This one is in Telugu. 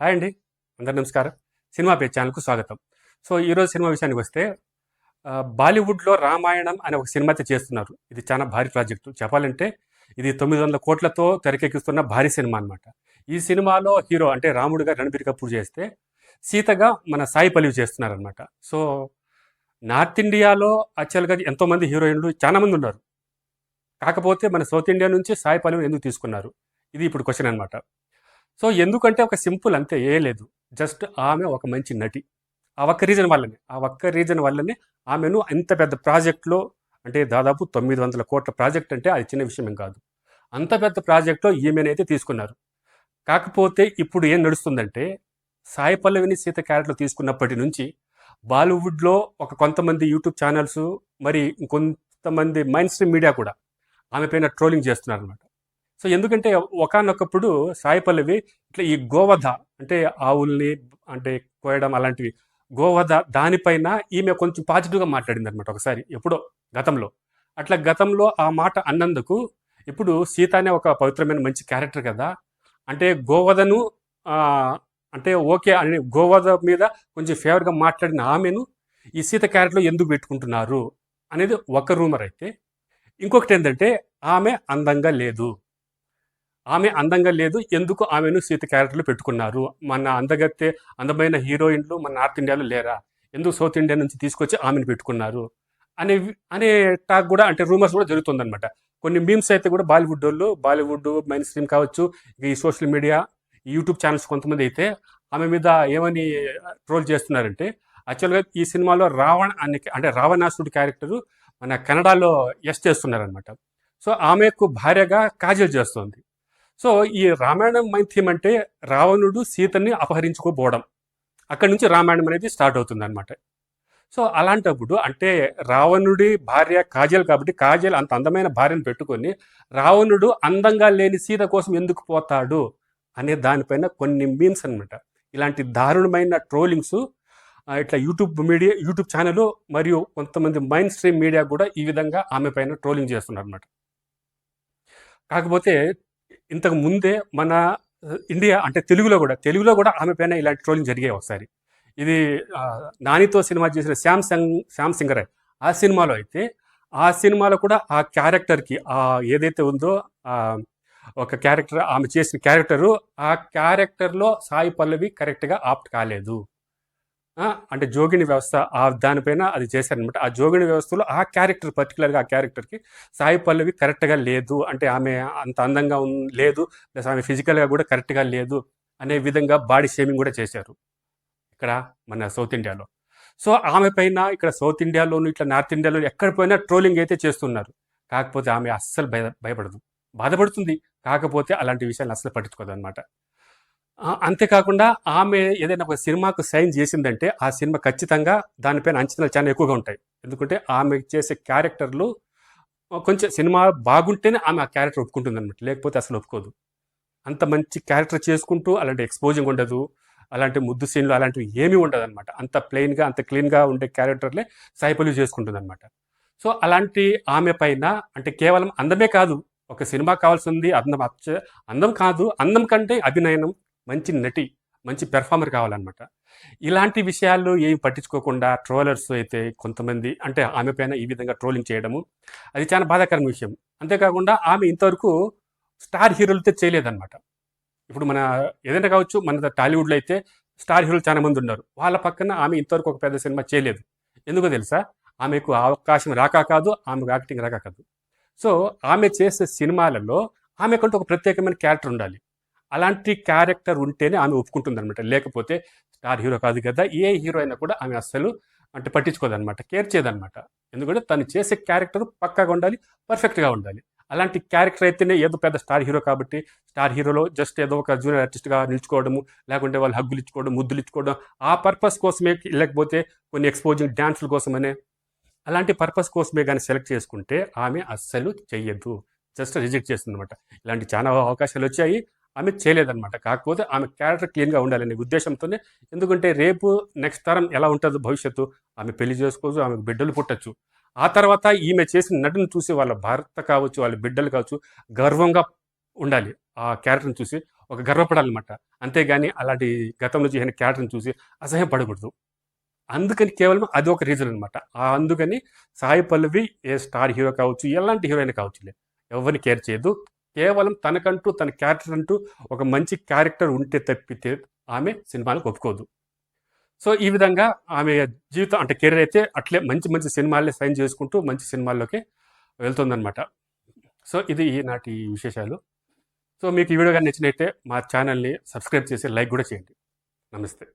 హాయ్ అండి. అందరు నమస్కారం. సినిమా పేజ్ ఛానల్‌కు స్వాగతం. సో, ఈరోజు సినిమా విషయానికి వస్తే బాలీవుడ్‌లో 'రామాయణం' అనే ఒక సినిమా అయితే చేస్తున్నారు. ఇది చాలా భారీ ప్రాజెక్టు. చెప్పాలంటే ఇది 900 కోట్లతో తెరకెక్కిస్తున్న భారీ సినిమా అనమాట. ఈ సినిమాలో హీరో అంటే రాముడుగా రణబీర్ కపూర్ చేస్తే, సీతగా మన సాయి పల్లవి చేస్తున్నారనమాట. సో, నార్త్ ఇండియాలో యాక్చువల్‌గా ఎంతోమంది హీరోయిన్‌లు చాలా మంది ఉన్నారు. కాకపోతే మన సౌత్ ఇండియా నుంచి సాయి పల్లవిని ఎందుకు తీసుకున్నారు? ఇది ఇప్పుడు క్వెషన్ అనమాట. సో, ఎందుకంటే ఒక సింపుల్ అంతే, ఏం లేదు. జస్ట్ ఆమె ఒక మంచి నటి. ఆ ఒక్క రీజన్ వల్లనే ఆమెను ఇంత పెద్ద ప్రాజెక్ట్‌లో, అంటే దాదాపు 900 కోట్ల ప్రాజెక్ట్ అంటే అది చిన్న విషయం ఏం కాదు. అంత పెద్ద ప్రాజెక్ట్‌లో ఈమెనైతే తీసుకున్నారు. కాకపోతే ఇప్పుడు ఏం నడుస్తుందంటే, సాయి పల్లవిని సీత క్యారెక్టర్ తీసుకున్నప్పటి నుంచి బాలీవుడ్‌లో కొంతమంది యూట్యూబ్ ఛానల్స్, మరి ఇంకొంతమంది మైన్ స్ట్రీమ్ మీడియా కూడా ఆమె పైన ట్రోలింగ్ చేస్తున్నారనమాట. సో, ఎందుకంటే ఒకానొకప్పుడు సాయి పల్లవి ఇట్లా ఈ గోవధ, అంటే ఆవుల్ని అంటే కోయడం అలాంటివి, గోవధ దానిపైన ఈమె కొంచెం పాజిటివ్గా మాట్లాడింది అనమాట ఒకసారి, ఎప్పుడో గతంలో. అట్లా గతంలో ఆ మాట అన్నందుకు ఇప్పుడు సీత అనే ఒక పవిత్రమైన మంచి క్యారెక్టర్ కదా, అంటే గోవధను ఆ, అంటే ఓకే అని గోవధ మీద కొంచెం ఫేవర్గా మాట్లాడిన ఆమెను ఈ సీత క్యారెక్టర్లో ఎందుకు పెట్టుకుంటున్నారు అనేది ఒక రూమర్ అయితే, ఇంకొకటి ఏంటంటే ఆమె అందంగా లేదు, ఎందుకు ఆమెను సీత క్యారెక్టర్లు పెట్టుకున్నారు? మన అందమైన హీరోయిన్లు మన నార్త్ ఇండియాలో లేరా? ఎందుకు సౌత్ ఇండియా నుంచి తీసుకొచ్చి ఆమెను పెట్టుకున్నారు అనే అనే టాక్ కూడా, అంటే రూమర్స్ కూడా జరుగుతుందన్నమాట. కొన్ని మీమ్స్ అయితే కూడా బాలీవుడ్ మైన్ స్ట్రీమ్ కావచ్చు, ఈ సోషల్ మీడియా, యూట్యూబ్ ఛానల్స్ కొంతమంది అయితే ఆమె మీద ఏమని ట్రోల్ చేస్తున్నారంటే, యాక్చువల్గా ఈ సినిమాలో అంటే రావణాసుడు క్యారెక్టరు మన కన్నడలో చేస్తున్నారనమాట. సో, ఆమెకు భార్యగా కాజల్ చేస్తుంది. సో, ఈ రామాయణం మెయిన్ థీమ్ అంటే రావణుడు సీతని అపహరించుకోపోవడం. అక్కడి నుంచి రామాయణం అనేది స్టార్ట్ అవుతుందన్నమాట. సో, అలాంటప్పుడు అంటే రావణుడి భార్య కాజల్ కాబట్టి, కాజల్ అంత అందమైన భార్యను పెట్టుకొని రావణుడు అందంగా లేని సీత కోసం ఎందుకు పోతాడు అనే దానిపైన కొన్ని మీమ్స్ అనమాట. ఇలాంటి దారుణమైన ట్రోలింగ్స్ ఇట్లా యూట్యూబ్ ఛానల్ మరియు కొంతమంది మైన్ స్ట్రీమ్ మీడియా కూడా ఈ విధంగా ఆమె పైన ట్రోలింగ్ చేస్తున్నారు అనమాట. కాకపోతే ఇంతకు ముందే మన ఇండియా అంటే తెలుగులో కూడా ఆమె పైన ఇలాంటి ట్రోలింగ్ జరిగాయి ఒకసారి. ఇది నానితో సినిమా చేసిన శ్యామ్ సింగరే. ఆ సినిమాలో కూడా ఆ క్యారెక్టర్కి ఏదైతే ఉందో ఒక క్యారెక్టర్, ఆమె చేసిన క్యారెక్టరు, ఆ క్యారెక్టర్లో సాయి పల్లవి కరెక్ట్గా ఆప్ట్ కాలేదు. అంటే జోగిని వ్యవస్థ దానిపైన అది చేశారనమాట. ఆ జోగిని వ్యవస్థలో పర్టికులర్గా ఆ క్యారెక్టర్కి సాయి పల్లవి కరెక్ట్గా లేదు, అంటే ఆమె అంత అందంగా లేదు, ప్లస్ ఆమె ఫిజికల్గా కూడా కరెక్ట్గా లేదు అనే విధంగా బాడీ షేమింగ్ కూడా చేశారు ఇక్కడ మన సౌత్ ఇండియాలో. సో, ఆమె పైన ఇక్కడ సౌత్ ఇండియాలోను ఇట్లా నార్త్ ఇండియాలో ఎక్కడ పోయినా ట్రోలింగ్ అయితే చేస్తున్నారు. కాకపోతే ఆమె అస్సలు భయపడదు, బాధపడుతుంది. కాకపోతే అలాంటి విషయాలు అస్సలు పట్టించుకోదు అనమాట. అంతేకాకుండా ఆమె ఏదైనా ఒక సినిమాకు సైన్ చేసిందంటే ఆ సినిమా ఖచ్చితంగా దానిపైన అంచనాలు చాలా ఎక్కువగా ఉంటాయి. ఎందుకంటే ఆమె చేసే క్యారెక్టర్లు కొంచెం సినిమా బాగుంటేనే ఆమె ఆ క్యారెక్టర్ ఒప్పుకుంటుంది అనమాట, లేకపోతే అసలు ఒప్పుకోదు. అంత మంచి క్యారెక్టర్ చేసుకుంటూ అలాంటి ఎక్స్పోజింగ్ ఉండదు, అలాంటి ముద్దు సీన్లు అలాంటివి ఏమీ ఉండదు అనమాట. అంత ప్లెయిన్గా అంత క్లీన్గా ఉండే క్యారెక్టర్లే సాయి పల్లవి చేసుకుంటుంది అనమాట. సో, అలాంటి ఆమె పైన అంటే కేవలం అందమే కాదు, ఒక సినిమా కావాల్సింది అందం కాదు, అందం కంటే అభినయనం, మంచి నటి, మంచి పెర్ఫార్మర్ కావాలన్నమాట. ఇలాంటి విషయాలు ఏమి పట్టించుకోకుండా ట్రోలర్స్ అయితే కొంతమంది అంటే ఆమె పైన ఈ విధంగా ట్రోలింగ్ చేయడము, అది చాలా బాధాకరమైన విషయం. అంతేకాకుండా ఆమె ఇంతవరకు స్టార్ హీరోలతో చేయలేదన్నమాట. ఇప్పుడు మన ఏదైనా కావచ్చు, మన టాలీవుడ్లో అయితే స్టార్ హీరోలు చాలా మంది ఉన్నారు. వాళ్ళ పక్కన ఆమె ఇంతవరకు ఒక పెద్ద సినిమా చేయలేదు. ఎందుకో తెలుసా? ఆమెకు అవకాశం రాక కాదు, ఆమెకు యాక్టింగ్ రాక కాదు. సో, ఆమె చేసే సినిమాలలో ఆమెకంటూ ఒక ప్రత్యేకమైన క్యారెక్టర్ ఉండాలి. అలాంటి క్యారెక్టర్ ఉంటేనే ఆమె ఒప్పుకుంటుందన్నమాట. లేకపోతే స్టార్ హీరో కాదు కదా, ఏ హీరో అయినా కూడా ఆమె అస్సలు అంటే పట్టించుకోదన్నమాట, కేర్ చేయదన్నమాట. ఎందుకంటే తను చేసే క్యారెక్టర్ పక్కాగా ఉండాలి, పర్ఫెక్ట్గా ఉండాలి. అలాంటి క్యారెక్టర్ అయితేనే, ఏదో పెద్ద స్టార్ హీరో కాబట్టి స్టార్ హీరోలో జస్ట్ ఏదో ఒక జూనియర్ ఆర్టిస్ట్గా నిల్చుకోవడము, లేకుంటే వాళ్ళు హగ్గులు ఇచ్చుకోవడం, ముద్దులు ఇచ్చుకోవడం, ఆ పర్పస్ కోసమే, లేకపోతే కొన్ని ఎక్స్పోజింగ్ డ్యాన్సుల కోసమనే, అలాంటి పర్పస్ కోసమే కానీ సెలెక్ట్ చేసుకుంటే ఆమె అస్సలు చెయ్యదు, జస్ట్ రిజెక్ట్ చేస్తుందన్నమాట. ఇలాంటి చాలా అవకాశాలు వచ్చాయి, ఆమె చేయలేదన్నమాట. కాకపోతే ఆమె క్యారెక్టర్ క్లీన్గా ఉండాలనే ఉద్దేశంతోనే. ఎందుకంటే రేపు నెక్స్ట్ తరం ఎలా ఉంటుందో భవిష్యత్తు, ఆమె పెళ్లి చేసుకోవచ్చు, ఆమెకు బిడ్డలు పుట్టచ్చు. ఆ తర్వాత ఈమె చేసిన నటును చూసి వాళ్ళ భర్త కావచ్చు, వాళ్ళ బిడ్డలు కావచ్చు, గర్వంగా ఉండాలి. ఆ క్యారెక్టర్ని చూసి ఒక గర్వపడాలన్నమాట. అంతేగాని అలాంటి గతంలో చేసిన క్యారెక్టర్‌ని చూసి అసహ్యం పడకూడదు. అందుకని కేవలం అది ఒక రీజన్ అనమాట. అందుకని సాయి పల్లవి ఏ స్టార్ హీరో కావచ్చు, ఎలాంటి హీరోయిన్ కావచ్చులే, ఎవరిని కేర్ చేయదు. కేవలం తనకంటూ తన క్యారెక్టర్ అంటూ ఒక మంచి క్యారెక్టర్ ఉంటే తప్పితే ఆమె సినిమాలకు ఒప్పుకోదు. సో, ఈ విధంగా ఆమె జీవితం అంటే కెరీర్ అయితే అట్లే మంచి మంచి సినిమాలే సైన్ చేసుకుంటూ మంచి సినిమాల్లోకే వెళ్తుందనమాట. సో, ఇది ఈనాటి విశేషాలు. సో, మీకు ఈ వీడియో గాని నచ్చినట్టయితే మా ఛానల్‌ని సబ్స్క్రైబ్ చేసి లైక్ కూడా చేయండి. నమస్తే.